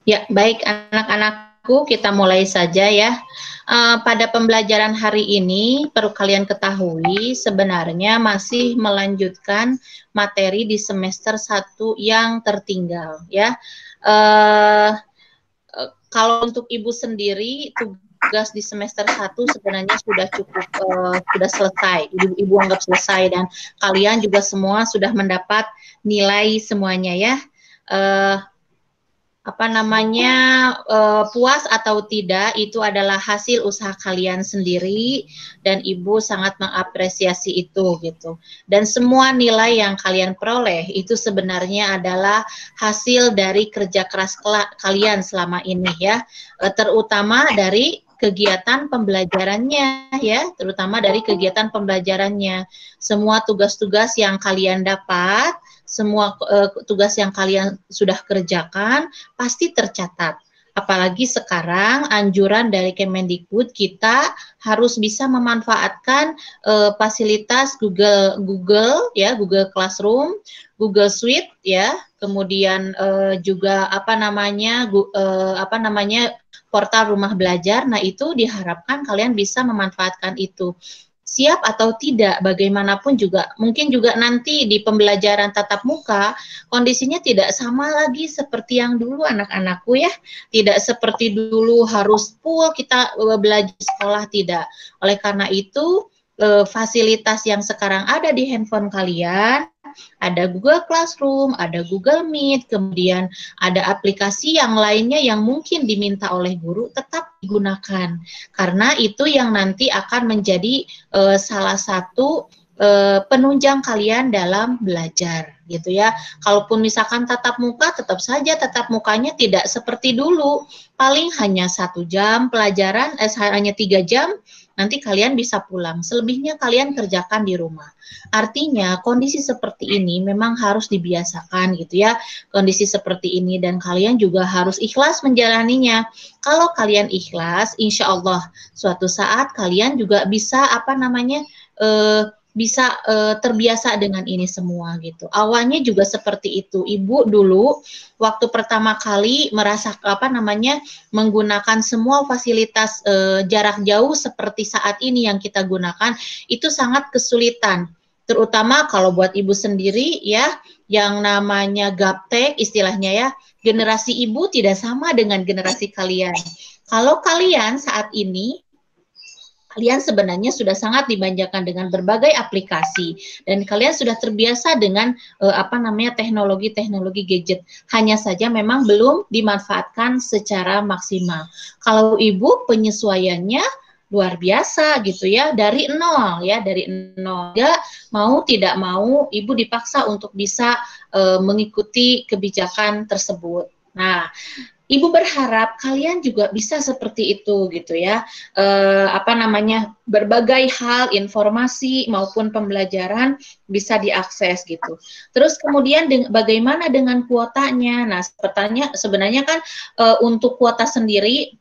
Ya, baik anak-anakku, kita mulai saja ya. Pada pembelajaran hari ini, perlu kalian ketahui sebenarnya masih melanjutkan materi di semester 1 yang tertinggal ya. Kalau untuk Ibu sendiri, tugas di semester 1 sebenarnya sudah cukup, sudah selesai, Ibu anggap selesai dan kalian juga semua sudah mendapat nilai semuanya ya. Puas atau tidak itu adalah hasil usaha kalian sendiri dan Ibu sangat mengapresiasi itu gitu. Dan semua nilai yang kalian peroleh itu sebenarnya adalah hasil dari kerja keras kalian selama ini ya, terutama dari kegiatan pembelajarannya ya, terutama dari kegiatan pembelajarannya. Semua tugas-tugas yang kalian dapat, semua tugas yang kalian sudah kerjakan pasti tercatat. Apalagi sekarang anjuran dari Kemendikbud kita harus bisa memanfaatkan fasilitas Google Classroom, Google Suite ya, kemudian juga portal rumah belajar. Nah, itu diharapkan kalian bisa memanfaatkan itu. Siap atau tidak, bagaimanapun juga, mungkin juga nanti di pembelajaran tatap muka, kondisinya tidak sama lagi seperti yang dulu anak-anakku ya, tidak seperti dulu harus full kita belajar sekolah, tidak. Oleh karena itu, fasilitas yang sekarang ada di handphone kalian, ada Google Classroom, ada Google Meet, kemudian ada aplikasi yang lainnya yang mungkin diminta oleh guru, tetap digunakan. Karena itu yang nanti akan menjadi salah satu penunjang kalian dalam belajar gitu ya. Kalaupun misalkan tatap muka, tetap saja tatap mukanya tidak seperti dulu. Paling hanya 1 jam pelajaran, hanya 3 jam, nanti kalian bisa pulang. Selebihnya kalian kerjakan di rumah. Artinya kondisi seperti ini memang harus dibiasakan gitu ya. Kondisi seperti ini dan kalian juga harus ikhlas menjalaninya. Kalau kalian ikhlas, insya Allah suatu saat kalian juga bisa terbiasa dengan ini semua gitu. Awalnya juga seperti itu. Ibu dulu waktu pertama kali menggunakan semua fasilitas jarak jauh seperti saat ini yang kita gunakan, itu sangat kesulitan. Terutama kalau buat ibu sendiri ya, yang namanya gaptek istilahnya ya, generasi ibu tidak sama dengan generasi kalian. Kalau kalian saat ini, kalian sebenarnya sudah sangat dimanjakan dengan berbagai aplikasi dan kalian sudah terbiasa dengan teknologi-teknologi gadget. Hanya saja memang belum dimanfaatkan secara maksimal. Kalau ibu penyesuaiannya luar biasa gitu ya, dari nol. Ya, mau tidak mau ibu dipaksa untuk bisa mengikuti kebijakan tersebut. Nah, Ibu berharap kalian juga bisa seperti itu gitu ya. Berbagai hal, informasi maupun pembelajaran bisa diakses gitu. Terus kemudian bagaimana dengan kuotanya? Nah, sebenarnya kan untuk kuota sendiri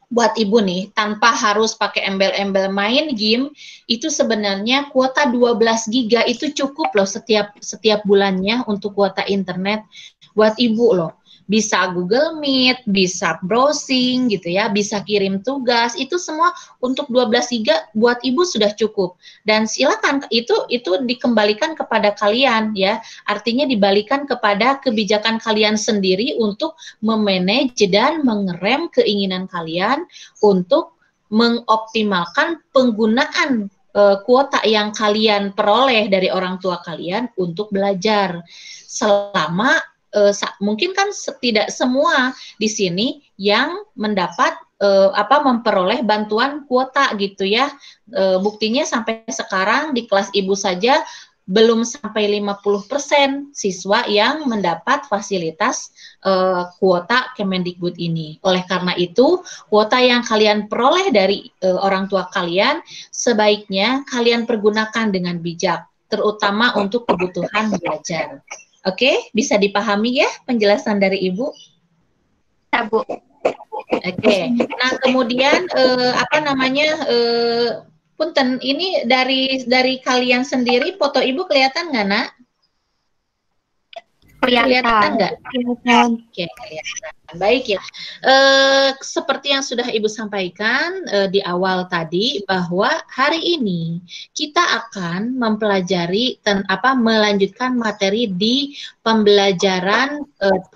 buat ibu nih, tanpa harus pakai embel-embel main game, itu sebenarnya kuota 12 giga itu cukup loh setiap bulannya untuk kuota internet buat ibu loh. Bisa Google Meet, bisa browsing gitu ya, bisa kirim tugas, itu semua untuk 12 giga buat ibu sudah cukup. Dan silakan itu dikembalikan kepada kalian ya. Artinya dibalikan kepada kebijakan kalian sendiri untuk memanage dan mengerem keinginan kalian untuk mengoptimalkan penggunaan kuota yang kalian peroleh dari orang tua kalian untuk belajar. Selama mungkin kan tidak semua di sini yang mendapat memperoleh bantuan kuota gitu ya. Buktinya sampai sekarang di kelas ibu saja belum sampai 50% siswa yang mendapat fasilitas kuota Kemendikbud ini. Oleh karena itu, kuota yang kalian peroleh dari orang tua kalian sebaiknya kalian pergunakan dengan bijak, terutama untuk kebutuhan belajar. Oke, bisa dipahami ya penjelasan dari Ibu? Ya, Bu. Oke, nah kemudian punten, ini dari kalian sendiri foto Ibu kelihatan nggak, Nak? Kelihatan nggak? Kelihatan. Oke, kelihatan. Baik ya. Seperti yang sudah Ibu sampaikan di awal tadi, bahwa hari ini kita akan mempelajari melanjutkan materi di pembelajaran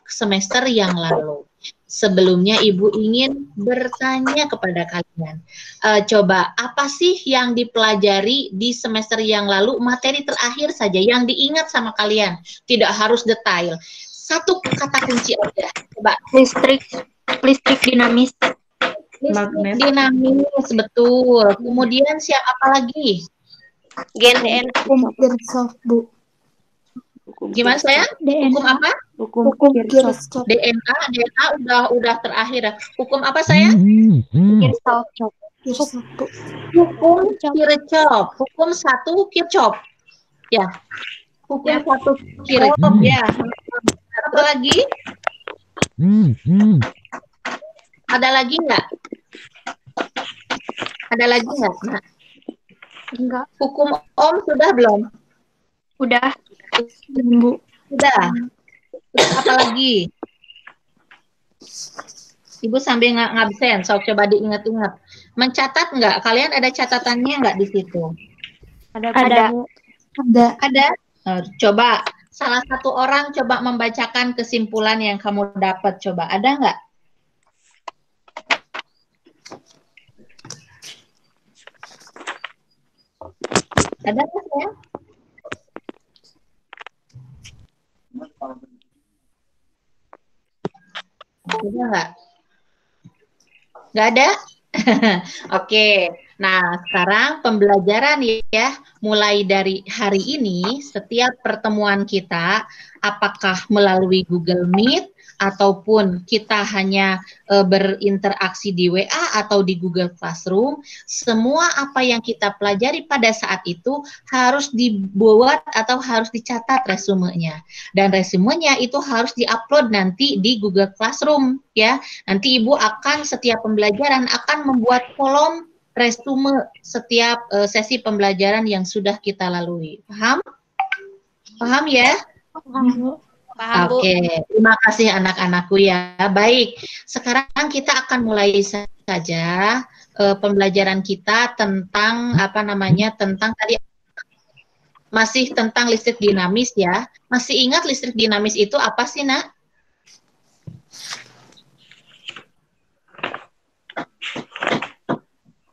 semester yang lalu. Sebelumnya Ibu ingin bertanya kepada kalian, coba apa sih yang dipelajari di semester yang lalu, materi terakhir saja yang diingat sama kalian, tidak harus detail. Satu kata kunci aja, coba. Listrik dinamis. Listrik dinamis, betul. Kemudian apa lagi? Gen DNA. Hukum Kirchhoff, Bu. Gimana saya? Hukum apa? Hukum Kirchhoff. DNA udah terakhir. Hukum apa saya? Kirchhoff. Hukum Kirchhoff. Hukum 1 Kirchhoff. Ya. Hukum 1 Kirchhoff ya. Apa lagi? Ada lagi nggak? Ada lagi nggak? Nah. Enggak. Hukum Ohm sudah belum? Udah. Bu. Sudah. Terus apa lagi? Ibu sambil ngabsen, coba diingat-ingat. Mencatat nggak? Kalian ada catatannya nggak di situ? Ada. Ada. Coba salah satu orang coba membacakan kesimpulan yang kamu dapat. Coba ada nggak? Ada nggak ya? Ada nggak? Nggak ada? Oke. Nah, sekarang pembelajaran ya, mulai dari hari ini, setiap pertemuan kita, apakah melalui Google Meet, ataupun kita hanya berinteraksi di WA atau di Google Classroom, semua apa yang kita pelajari pada saat itu harus dibuat atau harus dicatat resumenya. Dan resumenya itu harus diupload nanti di Google Classroom ya. Nanti Ibu akan setiap pembelajaran akan membuat kolom resume setiap sesi pembelajaran yang sudah kita lalui. Paham? Paham ya? Paham, Bu. Oke, terima kasih anak-anakku ya. Baik, sekarang kita akan mulai saja pembelajaran kita tentang tentang tadi masih tentang listrik dinamis ya. Masih ingat listrik dinamis itu apa sih, Nak?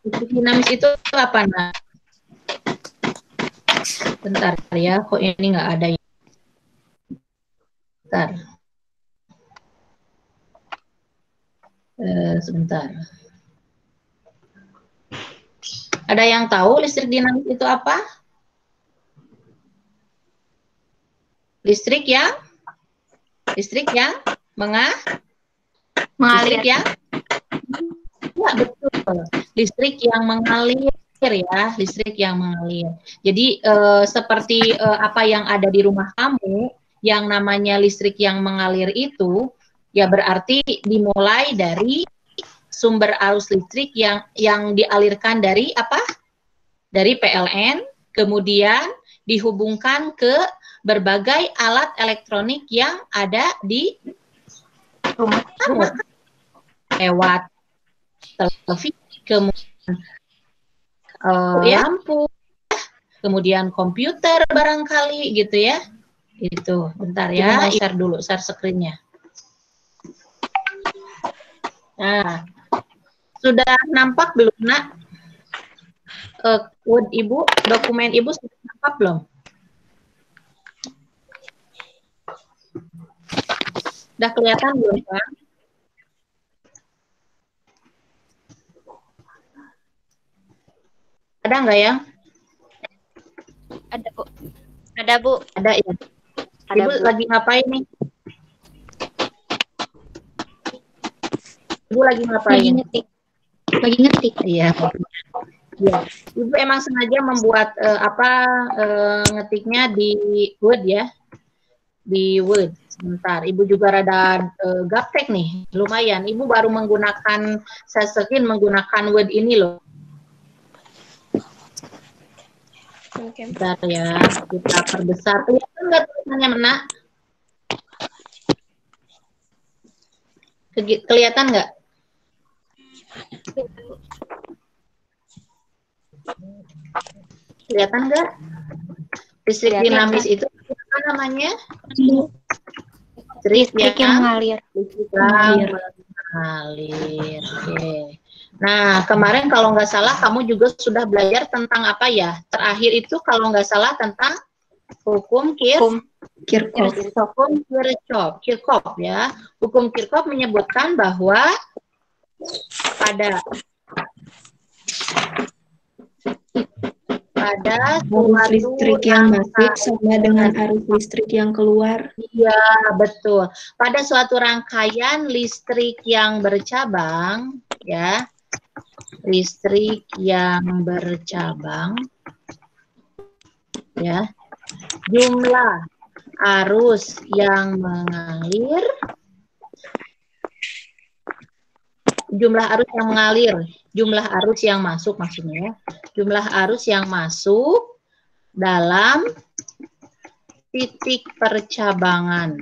Listrik dinamis itu apa, Nak? Bentar ya, kok ini nggak ada ya. Sebentar. Ada yang tahu listrik dinamis itu apa? Listrik yang mengalir ya? Ya, betul. Listrik yang mengalir ya, listrik yang mengalir. Jadi seperti apa yang ada di rumah kamu, yang namanya listrik yang mengalir itu, ya berarti dimulai dari sumber arus listrik yang dialirkan dari apa? Dari PLN, kemudian dihubungkan ke berbagai alat elektronik yang ada di rumah kamu. Lewat televisi, kemudian lampu, kemudian komputer barangkali gitu ya. Itu, bentar ya, share dulu, share screen-nya. Nah, sudah nampak belum, Nak? Word Ibu, dokumen Ibu sudah nampak belum? Sudah kelihatan belum, Pak? Ada nggak ya? Ada, Bu. Ada, Bu. Ada ya. Ibu lagi ngapain nih? Ibu lagi ngapain? Lagi ngetik. Iya. Ya. Ibu emang sengaja membuat ngetiknya di Word ya? Di Word. Sebentar. Ibu juga rada gaptek nih. Lumayan. Ibu baru menggunakan share screen menggunakan Word ini loh. Bentar ya. Kita perbesar. Kelihatan nggak tulisannya, Nak? Kelihatan nggak? Kelihatan nggak? Listrik dinamis itu apa namanya? Listrik yang mengalir. Listrik yang mengalir. Oke. Nah, kemarin kalau nggak salah kamu juga sudah belajar tentang apa ya? Terakhir itu kalau nggak salah tentang hukum Kirchhoff. Hukum Kirchhoff ya. Hukum Kirchhoff menyebutkan bahwa pada arus listrik yang masuk sama dengan arus listrik yang keluar. Iya, betul. Pada suatu rangkaian listrik yang bercabang, ya, listrik yang bercabang, ya, jumlah arus yang mengalir, jumlah arus yang masuk maksudnya, jumlah arus yang masuk dalam titik percabangan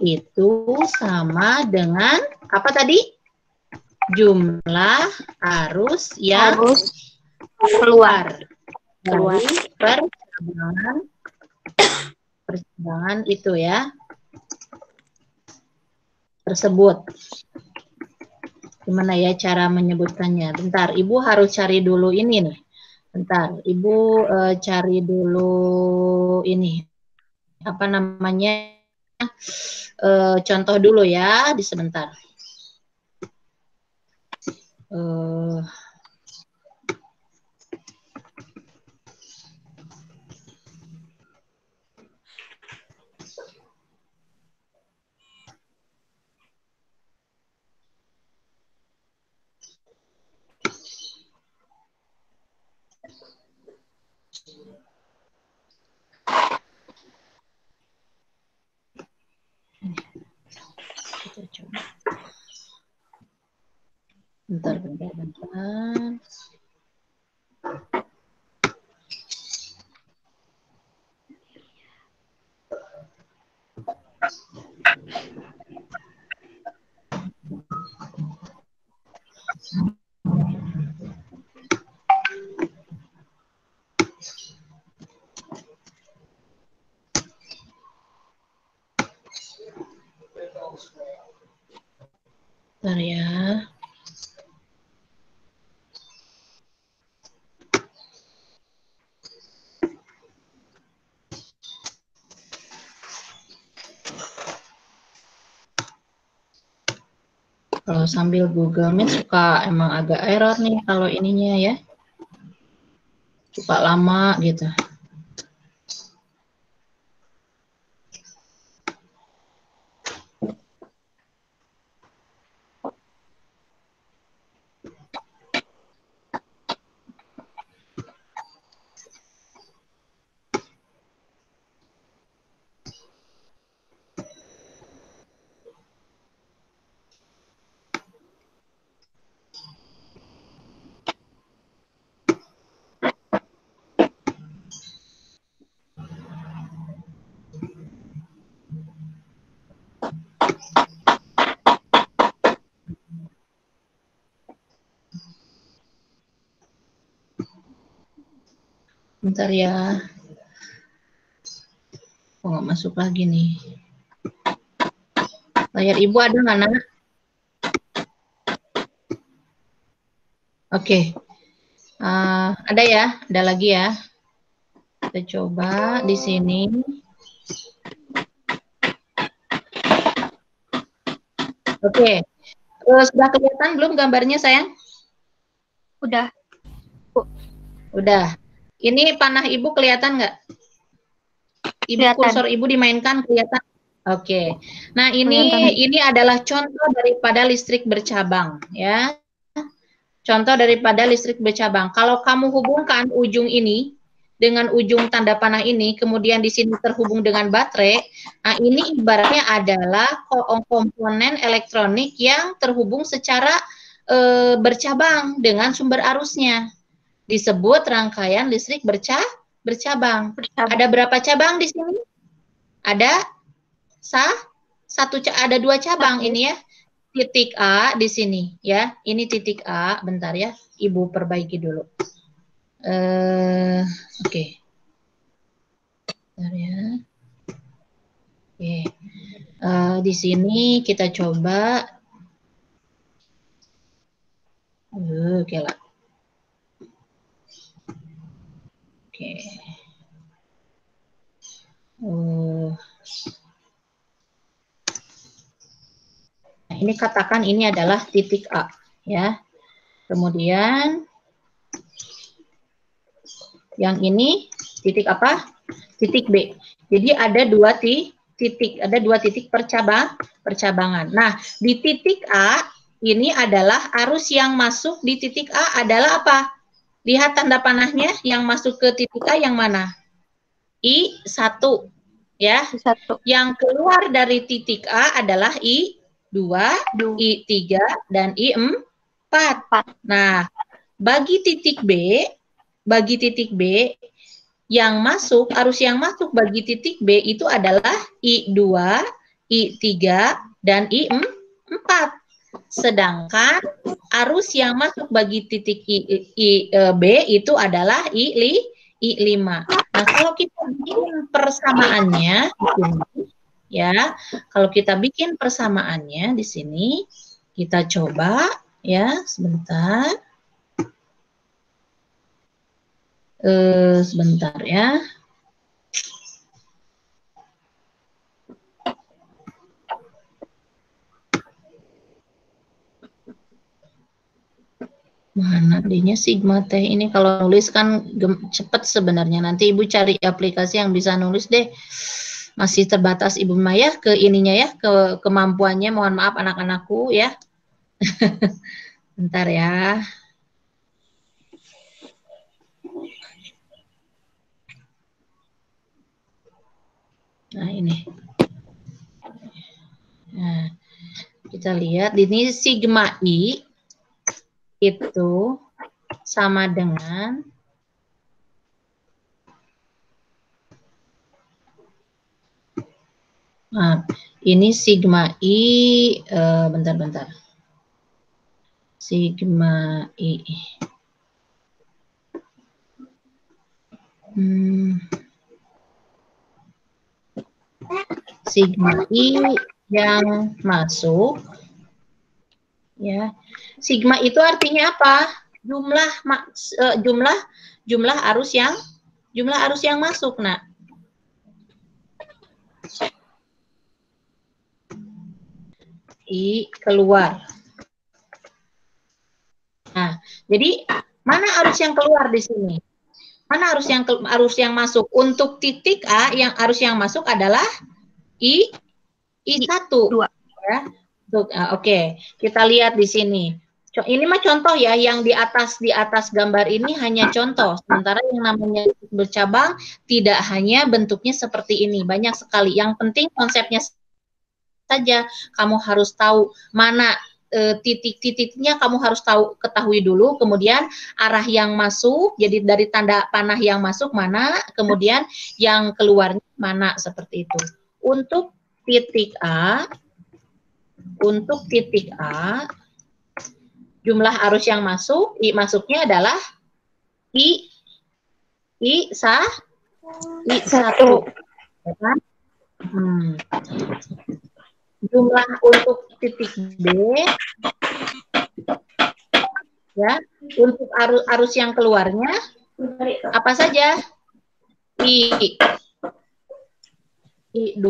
itu sama dengan apa tadi? Jumlah arus yang keluar dari percabangan itu ya, tersebut. Gimana ya cara menyebutkannya? Bentar, Ibu harus cari dulu ini nih. Bentar, Ibu cari dulu ini. Apa namanya? Contoh dulu ya, di sebentar. Bentar. Bentar ya. Kalau sambil Google Meet suka emang agak error nih kalau ininya ya. Suka lama gitu. Bentar ya. Oh, nggak masuk lagi nih. Layar Ibu ada nggak, Nak? Oke. Ada ya? Ada lagi ya? Kita coba di sini. Oke. Sudah kelihatan belum gambarnya, sayang? Udah. Udah. Ini panah Ibu kelihatan nggak? Ibu Kelihatan. kursor Ibu dimainkan kelihatan. Oke. Nah, ini adalah contoh daripada listrik bercabang ya. Contoh daripada listrik bercabang. Kalau kamu hubungkan ujung ini dengan ujung tanda panah ini, kemudian di sini terhubung dengan baterai, nah ini ibaratnya adalah komponen elektronik yang terhubung secara bercabang dengan sumber arusnya. Disebut rangkaian listrik bercabang. Ada berapa cabang di sini? Ada ada 2 cabang ini ya. titik A di sini ya. Ini titik A, bentar ya. Ibu perbaiki dulu. Oke. Bentar ya. Oke. Di sini kita coba. Oke lah. Oke. Nah, ini katakan ini adalah titik A, ya. Kemudian yang ini titik apa? Titik B. Jadi ada dua titik percabangan. Nah, di titik A ini adalah arus yang masuk di titik A adalah apa? Lihat tanda panahnya yang masuk ke titik A yang mana? I1, ya. I1. Yang keluar dari titik A adalah I2, I3, dan I4. Nah, bagi titik B yang masuk, arus yang masuk bagi titik B itu adalah I2, I3, dan I4. Sedangkan arus yang masuk bagi titik B itu adalah I5. Nah, kalau kita bikin persamaannya di sini, ya, kalau kita bikin persamaannya di sini, kita coba, ya, sebentar. Sebentar ya. Mana adanya sigma T ini kalau nulis kan cepet sebenarnya. Nanti Ibu cari aplikasi yang bisa nulis deh. Masih terbatas Ibu Maya ke ininya ya, ke kemampuannya. Mohon maaf anak-anakku ya. Bentar ya. Nah, ini. Nah, kita lihat ini sigma I itu sama dengan ini sigma I, bentar. Sigma I. Sigma I yang masuk, ya. Sigma itu artinya apa? Jumlah arus yang masuk, Nak. I keluar. Nah, jadi mana arus yang keluar di sini? Mana arus yang masuk? Untuk titik A yang arus yang masuk adalah I1. Ya. Oke, kita lihat di sini. Ini mah contoh ya, yang di atas gambar ini hanya contoh. Sementara yang namanya bercabang tidak hanya bentuknya seperti ini, banyak sekali. Yang penting konsepnya saja. Kamu harus tahu mana titik-titiknya, kamu harus ketahui dulu. Kemudian arah yang masuk, jadi dari tanda panah yang masuk mana, kemudian yang keluarnya mana, seperti itu. Untuk titik A, jumlah arus yang masuk, masuknya adalah I1. Ya kan? Jumlah untuk titik B, ya, untuk arus yang keluarnya apa saja? I2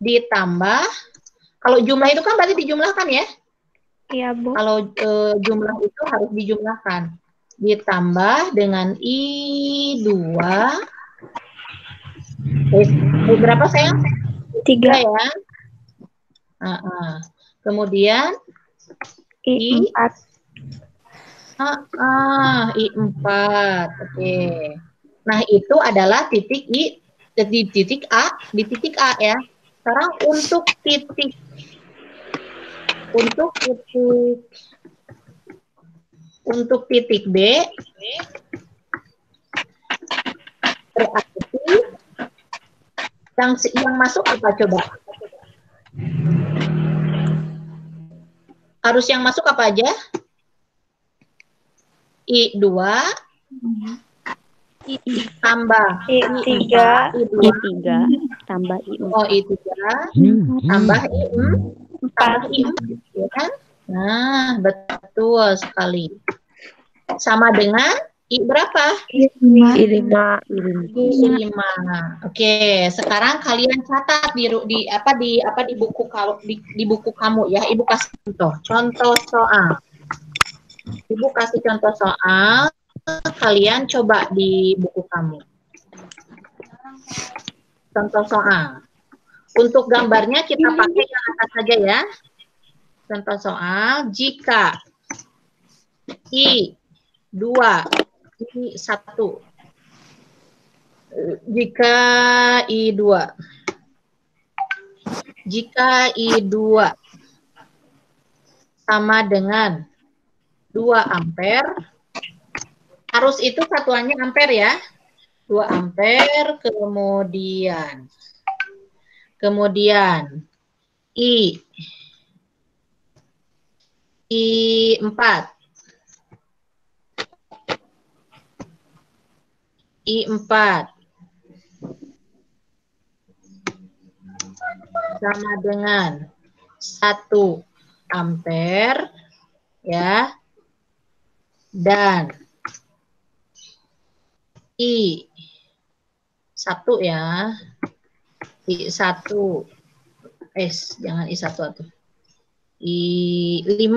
ditambah, kalau jumlah itu kan berarti dijumlahkan ya? Iya, Bu. Kalau jumlah itu harus dijumlahkan. Ditambah dengan I2. Berapa sayang? 3 ya. Kemudian I4. I4. Oke. Nah, itu adalah titik A, di titik A ya. Sekarang untuk titik B berarti yang masuk apa coba? Arus yang masuk apa aja? I2 tambah I3 I2 I3 tambah I4. oh I3 tambah I4 ya kan? Nah, betul sekali. Sama dengan I berapa? I5. I5. Oke, sekarang kalian catat di buku di buku kamu ya. Ibu kasih contoh soal. Ibu kasih contoh soal, kalian coba di buku kamu. Contoh soal. Untuk gambarnya kita pakai yang atas saja ya. Contoh soal, jika I2, I1. Jika I2. Jika I2 sama dengan 2 ampere, arus itu satuannya ampere ya. 2 ampere, kemudian I4 sama dengan 1 ampere ya, dan I1 ya, I1 jangan I1 atau I5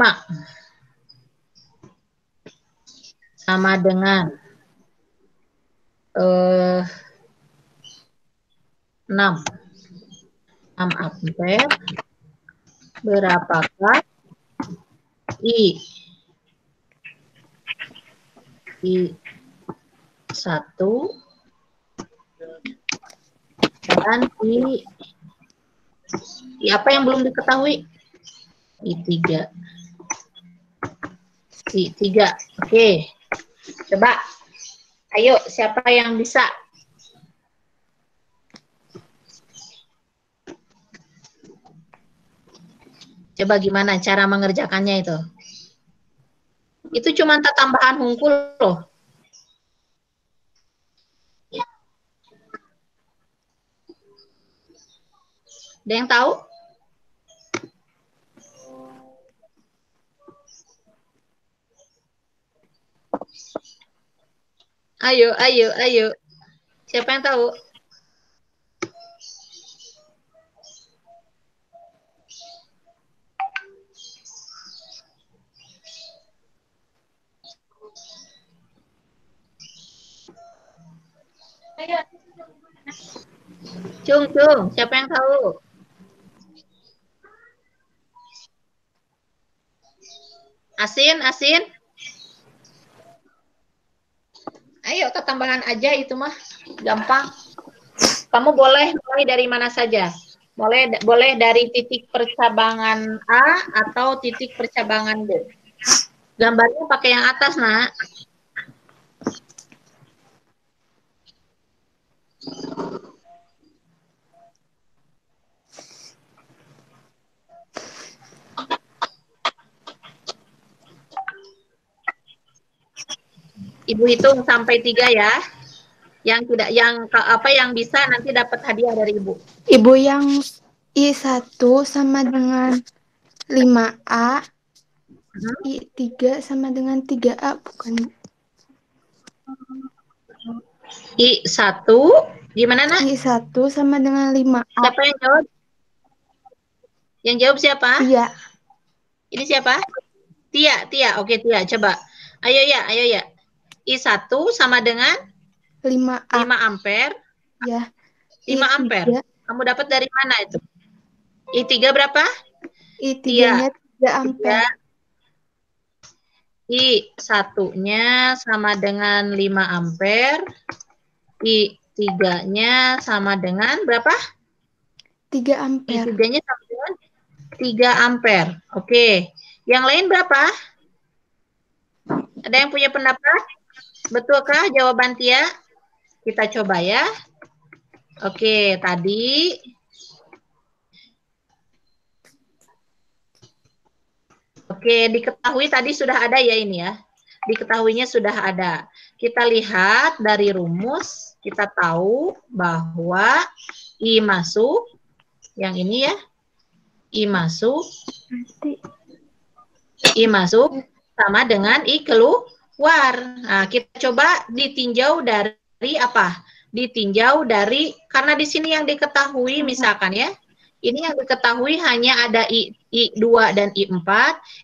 sama dengan 6 ampere, berapakah I1 dan apa yang belum diketahui? I3. Oke. Coba. Ayo, siapa yang bisa? Coba gimana cara mengerjakannya itu? Itu cuma tambahan hungkul loh. Ada yang tahu? Ayo. Siapa yang tahu? Cung, siapa yang tahu? Asin. Ayo, ketambahan aja itu mah. Gampang. Kamu boleh mulai dari mana saja. Boleh dari titik percabangan A atau titik percabangan B. Gambarnya pakai yang atas, Nak. Ibu hitung sampai 3 ya. Yang bisa nanti dapat hadiah dari Ibu. Ibu, yang I1 sama dengan 5A, I3 sama dengan 3A, bukan? I1, gimana, Nak? I1 sama dengan 5A. Siapa yang jawab? Yang jawab siapa? Tia. Ini siapa? Tia. Oke, Tia, coba. Ayo ya. I1 sama dengan 5A. 5 ampere. Ya. 5 ampere. Kamu dapat dari mana itu? I3 berapa? I3-nya 3 ampere. I1-nya sama dengan 5 ampere. I3-nya sama dengan berapa? 3 ampere. I3-nya sama dengan 3 ampere. Oke. Yang lain berapa? Ada yang punya pendapat? Betulkah jawaban Tia? Kita coba ya. Oke, tadi Oke, diketahui tadi sudah ada ya ini ya. Diketahuinya sudah ada. Kita lihat dari rumus, kita tahu bahwa I masuk, yang ini ya, I masuk sama dengan I keluar. Nah, kita coba ditinjau dari apa? Ditinjau dari, karena di sini yang diketahui misalkan ya, ini yang diketahui hanya ada I2 dan I4,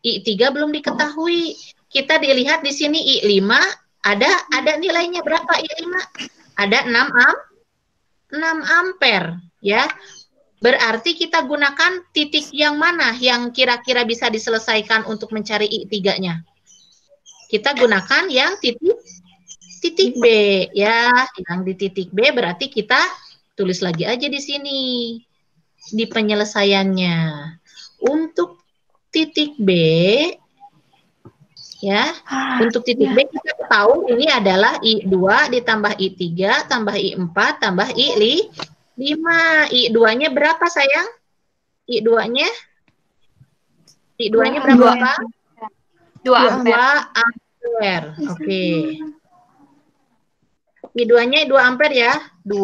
I3 belum diketahui. Kita dilihat di sini I5, ada nilainya berapa I5? Ada 6 ampere, ya. Berarti kita gunakan titik yang mana yang kira-kira bisa diselesaikan untuk mencari I3-nya? Kita gunakan yang titik B, ya. Yang di titik B berarti kita tulis lagi aja di sini di penyelesaiannya. Untuk titik B, ya, untuk titik B kita tahu ini adalah I2 ditambah I3 tambah I4 tambah I5. I2-nya berapa sayang? I2-nya berapa? 2 ampere. Oke. I2-nya 2 ampere ya? 2.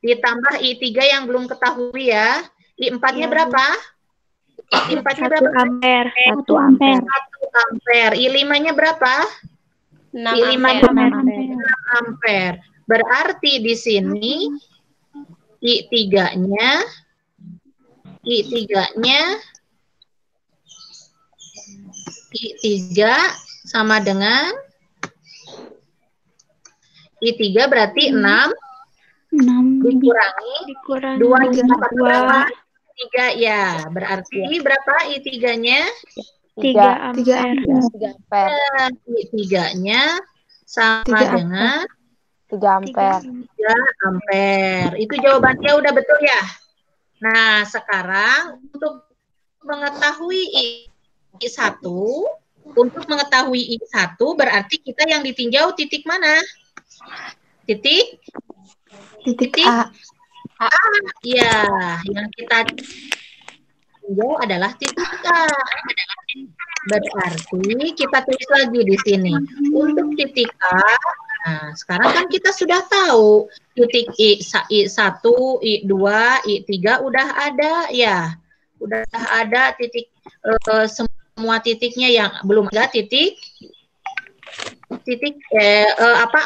Ditambah I3 yang belum ketahui ya. I4-nya berapa? I4-nya berapa? 1 ampere. 1 ampere. 1 ampere. I5-nya berapa? 6 I5-nya 6 ampere. Berarti di sini I3-nya I3 sama dengan I3 berarti 6 dikurangi 2 berapa? 3 ya. Berarti berapa I3-nya? 3 ampere. I3-nya sama dengan 3 ampere. 3 ampere. Itu jawabannya udah betul ya? Nah, sekarang untuk mengetahui I1, berarti kita yang ditinjau titik mana? Titik A. Ya, yang kita tinjau adalah titik A. Berarti kita tulis lagi di sini. Untuk titik A, nah sekarang kan kita sudah tahu titik I1, I2, I3 udah ada ya. Udah ada titik semua titiknya, yang belum ada titik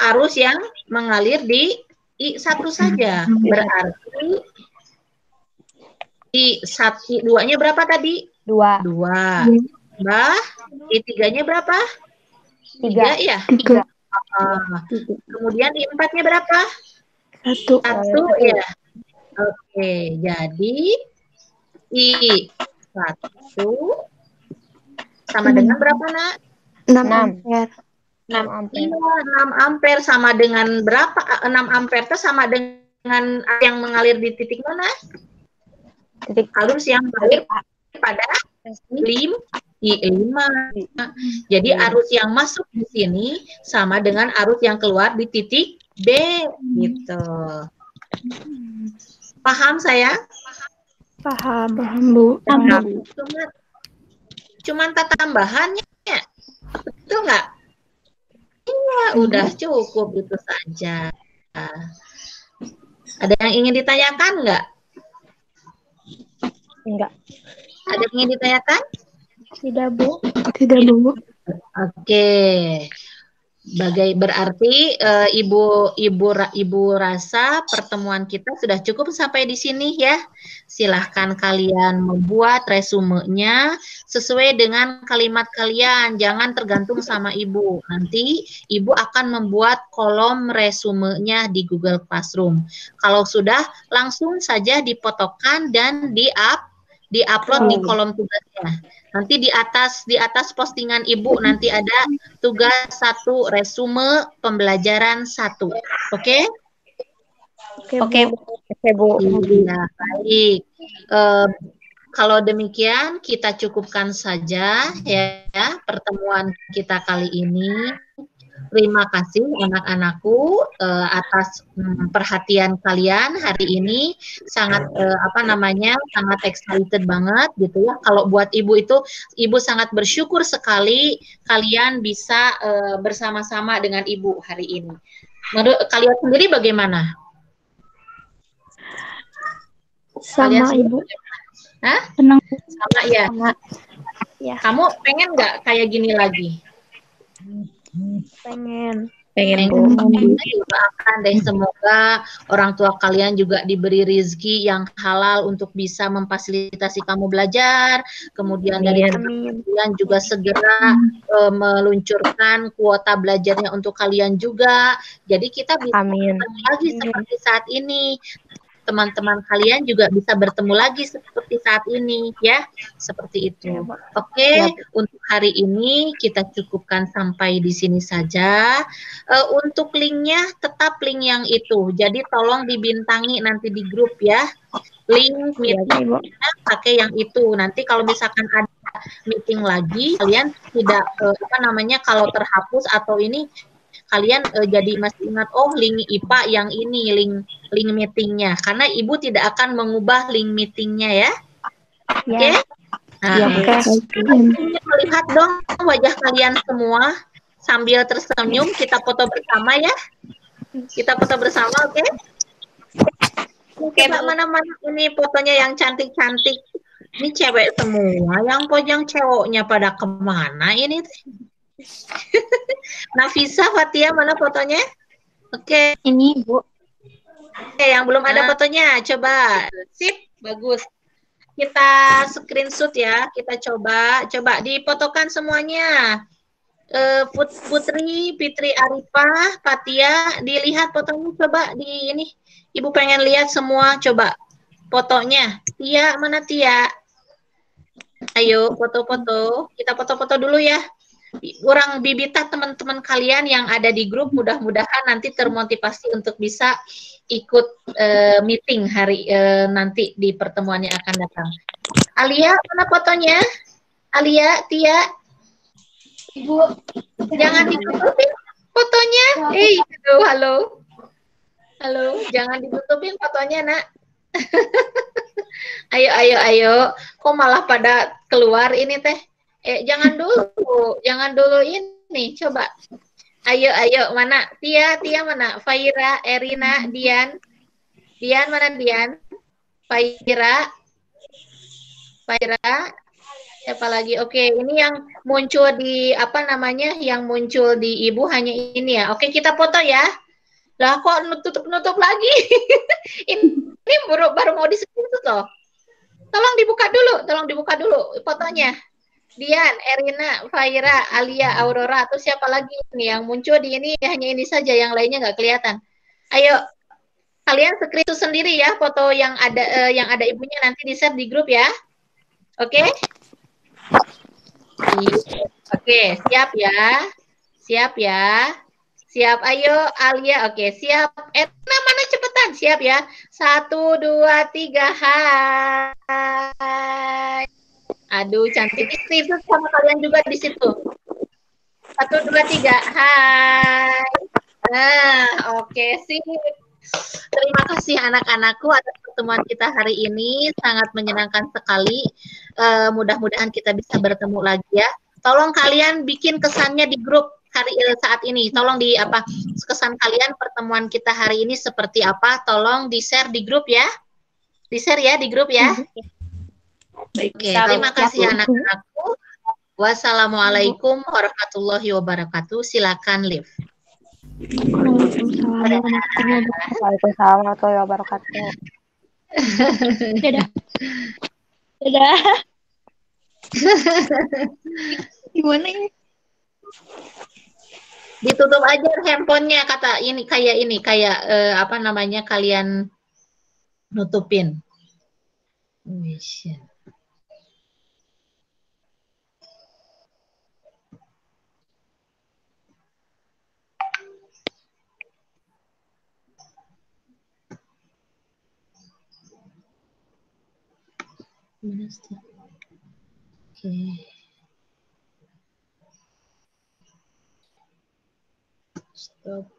arus yang mengalir di I1 saja. Berarti I2-nya berapa tadi? 2. Mbak, I3-nya berapa? 3 ya? 3. Kemudian I4-nya berapa? 1 ya. Oke, jadi I1 sama dengan berapa, Nak? 6 ampere. 6 ampere. Iya, 6 ampere sama dengan berapa? 6 ampere itu sama dengan yang mengalir di titik mana? Titik arus yang mengalir pada I5. Jadi arus yang masuk di sini sama dengan arus yang keluar di titik B, gitu. Paham saya? Paham, Bu. Cuman tambahannya, betul nggak? Iya, udah cukup itu saja. Ada yang ingin ditanyakan nggak? Enggak. Ada yang ingin ditanyakan? Tidak, Bu. Oke. Berarti Ibu rasa pertemuan kita sudah cukup sampai di sini ya. Silahkan kalian membuat resumenya sesuai dengan kalimat kalian. Jangan tergantung sama Ibu. Nanti Ibu akan membuat kolom resumenya di Google Classroom. Kalau sudah, langsung saja dipotokkan dan di-upload di kolom tugasnya. Nanti di atas postingan Ibu nanti ada tugas 1 resume pembelajaran 1. Oke? Oke, Bu. Ya, baik. Kalau demikian kita cukupkan saja ya pertemuan kita kali ini. Terima kasih anak-anakku atas perhatian kalian hari ini. Sangat sangat excited banget gitu ya. Kalau buat ibu itu, ibu sangat bersyukur sekali kalian bisa bersama-sama dengan ibu hari ini. Menurut kalian sendiri bagaimana? Kalian Sama sendiri Ibu. bagaimana? Hah? Senang. Sama ya. Sama. Ya. Kamu pengen nggak kayak gini lagi? Pengen. Pengen, Bu. Doakan deh semoga orang tua kalian juga diberi rezeki yang halal untuk bisa memfasilitasi kamu belajar. Kemudian dari Amin. kalian juga segera meluncurkan kuota belajarnya untuk kalian juga. Jadi kita bisa Amin. bertemu lagi seperti saat ini. Teman-teman kalian juga bisa bertemu lagi seperti saat ini ya, seperti itu. Oke, untuk hari ini kita cukupkan sampai di sini saja. Untuk linknya tetap link yang itu, jadi tolong dibintangi nanti di grup ya. Link meetingnya pakai yang itu. Nanti kalau misalkan ada meeting lagi, kalian tidak kalau terhapus atau ini kalian jadi masih ingat, oh link IPA yang ini, link meetingnya, karena ibu tidak akan mengubah link meetingnya ya. Oke? Nah, melihat dong wajah kalian semua sambil tersenyum, kita foto bersama ya. Kita foto bersama, oke? Coba mana-mana ini fotonya yang cantik-cantik. Ini cewek semua, yang cowoknya pada kemana ini? Nafisa, Fatia, mana fotonya? Oke. Ini Bu. Oke, yang belum ada fotonya, coba. Sip, bagus. Kita screenshot ya, kita coba difotokan semuanya. Putri, Fitri Arifah, Fatia, dilihat fotonya coba di ini. Ibu pengen lihat semua, coba fotonya. Tia, mana Tia? Ayo foto-foto, kita foto-foto dulu ya. Kurang bibitah teman-teman kalian yang ada di grup, mudah-mudahan nanti termotivasi untuk bisa ikut meeting hari nanti di pertemuan yang akan datang. Alia, mana fotonya? Alia, Tia, Ibu, jangan ditutupin fotonya. Halo, jangan ditutupin fotonya, nak. Ayo. Kok malah pada keluar ini teh? Jangan dulu ini, coba. Ayo, mana? Tia mana? Faira, Erina, Dian mana Dian? Faira, siapa lagi? Oke, ini yang muncul di yang muncul di ibu hanya ini ya. Oke, kita foto ya. Lah kok nutup lagi? ini baru mau di-screenshot loh. Tolong dibuka dulu fotonya. Dian, Erina, Faira, Alia, Aurora, atau siapa lagi nih yang muncul di ini, hanya ini saja, yang lainnya nggak kelihatan. Ayo, kalian screenshot sendiri ya foto yang ada ibunya, nanti di-share di grup ya. Oke? Oke, siap ya. Siap, ayo Alia, oke, siap. Mana cepetan, siap ya. 1, 2, 3, hai. Aduh, cantik. Itu sama kalian juga di situ. 1, 2, 3, hai. Nah, oke, sih. Terima kasih anak-anakku atas pertemuan kita hari ini. Sangat menyenangkan sekali. Mudah-mudahan kita bisa bertemu lagi ya. Tolong kalian bikin kesannya di grup saat ini. Tolong kesan kalian pertemuan kita hari ini seperti apa? Tolong di-share di grup ya. Di-share ya di grup ya. Oke, terima kasih anak-anakku. Wassalamualaikum warahmatullahi wabarakatuh. Silakan live. Waalaikumsalam warahmatullahi wabarakatuh. Dadah. Gimana ini? Ditutup aja handphonenya, kata ini kayak kalian nutupin. Oke. wabarakatuh.